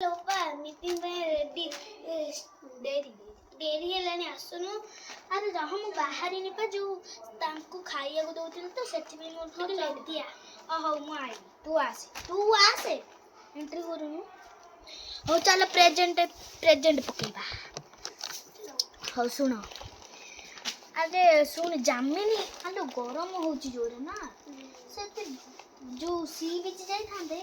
Meeting ready dairy dairy हेलानी आसुनु अरे रह मु बाहरी निपा जो तांको खाइया को दउथिल तो सेति में मोर थोड़ी लेट दिया हो मु आई तू आसे एंट्री करूनु हो चल प्रेजेंट पकेबा हो सुनो अरे सुन जामिनी आलो गरम होची जोरे ना सेति जो सी बीच जाई थांदे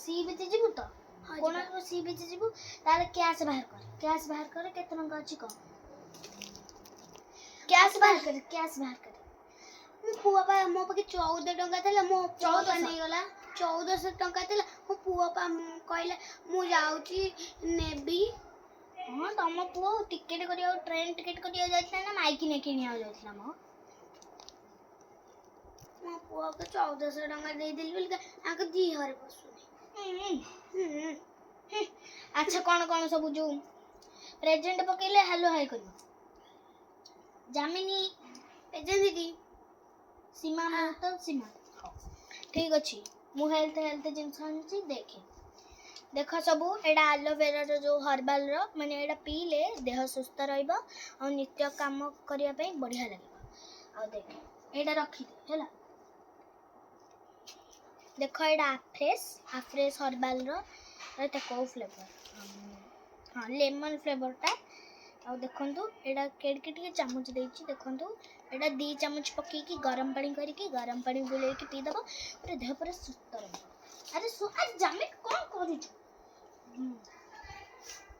सी बीच जिबु तो कोना को सी बीच जिबु ताले कैश बाहर कर केते टंका अछि को कैश बाहर कर मो पुआ पा मो पके 14 टंका थला मो 14 नै गला 1400 टंका थला मो पुआ पा कहला मु जाउची नेबी हां तम पुआ टिकट करियो ट्रेन टिकट करियो जाइतला ना माइकी ने किनिया जाइतला मो पुआ को 1400 टंका दे दिल बिल आक जी हरे बसुनी अच्छा कौन सब जो प्रेजेंट पकेले हेलो हाय करियो जामिनी प्रेजेंट दीदी सीमा तो सीमा ठीक अछि मु हेल्थ जिंस आनछि देख सब एडा एलोवेरा जो हर्बल रो माने एडा पीले देह सुस्त रहइबो और नित्य काम करिया पई बढ़िया लागबो आ देख एडा रखी दे हैला देखो एडा आफ्रेश हर्बल रो एटा को फ्लेवर हां लेमन फ्लेवर टा आ देखंतु एडा केडके चामच देछि देखंतु एडा 2 चामच पकी की गरम पानी बुले की पी दबो पूरे देह पर सुस्त रहबो अरे जामे कोन करू छु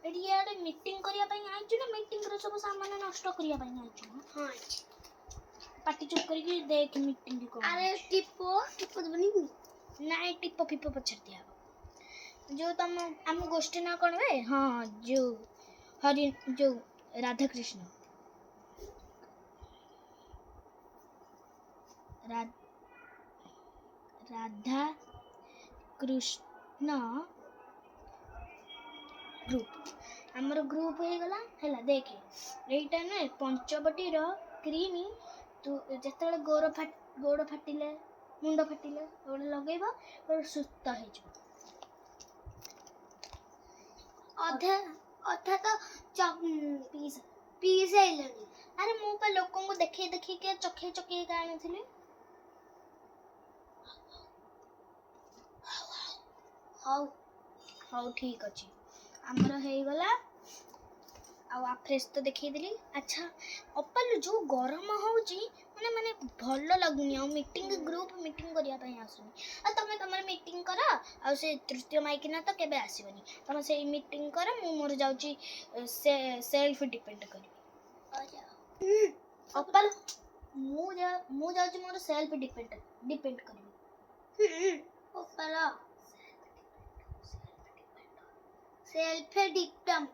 एडी यार मीटिंग करिया पई आइ छु ना मीटिंग रो सब सामान नष्ट करिया पई आइ छु हां पाटी चुप करके देख मीटिंग को अरे टिप्पो दबनी नाइ टिप्पो पिप्पो पछर दिया जो तम हम गोष्ठी ना कोन बे हां जो हरि जो राधा कृष्ण ग्रुप हमर ग्रुप हो गला हैला देख एटा ने पंचवटी रो क्रीमी तू जतले गोड़ फाटिले मुंड फाटिले ओड लगेबो और सुस्त हे जो अधा तो पीस आइलनी अरे मु पे लोकन को देखि के चखे का आनथिले हाउ ठीक अछि हमर हे गला आ फ्रेश तो देखि दिली अच्छा अपल जो गरम होउची माने भल्लो लागुनी आ ग्रुप मीटिंग करिया पई आसुनी आ तमे तमर मीटिंग करा आ से तृतीय माइकिना तो केबे आसीबनी तमे से मीटिंग करा मु मोर जाउची सेल्फ डिपेंड करी अपल मु जाउची मोर सेल्फ डिपेंड करी अपल सेल्फ डिपेंड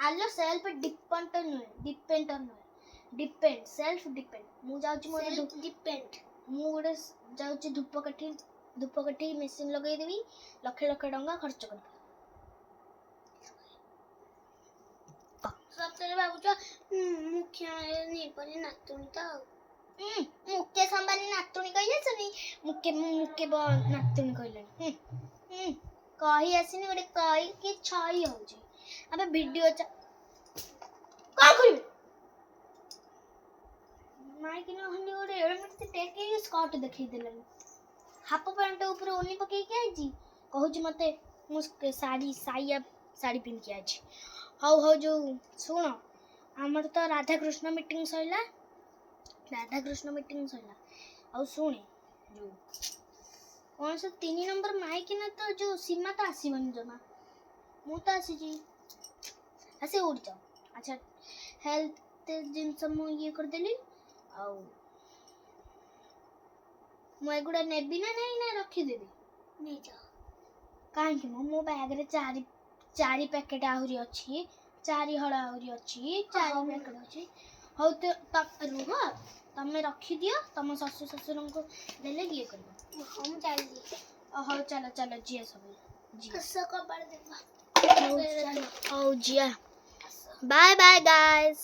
आलो सेल्फ डिपेंड सेल्फ डिपेंड मु जाउची मोर डिपेंड मु गोटे जाउची धूपकाठी मशीन लगाई देबी लक्ष टंका खर्च कर सप्ताह बाबूचा मुख्य नहीं परी नातुनी तो मुख्य संबानी नातुनी कहिए सनी मुख्य नातुनी कहले कही आसीनी गोटे कही कि छई होउची अबे वीडियो का करिवे माइक न हनी गोटे एडमिट टेके स्कर्ट देखि देलन हाफ पैंट ऊपर ओनी पके के आइजी कहूची मते मुस्क साड़ी पिन के आइजी हाउ जो सुनो हमर तो राधा कृष्ण मीटिंग सइला और सुने जो कौन से 3 नंबर माइक न तो जो सीमा तो आसीबन जमा मु तो आसी जी ऐसे उड़ जाओ अच्छा हेल्थ जिनस मु ये कर देली आ मु एगुडा नेबी ना नहीं ना रखी देबी नहीं जा काहे कि मो बैग रे चारि पैकेट आहुरी अछि 4 हळ आहुरी अछि 4 पैकेट अछि हो तो रुह तमे रखी दियो तम ससुर को देले ये करबो हम चली हो चलो जिया सब जी कसो को बार देबा ओ जिया बाय बाय गाइस।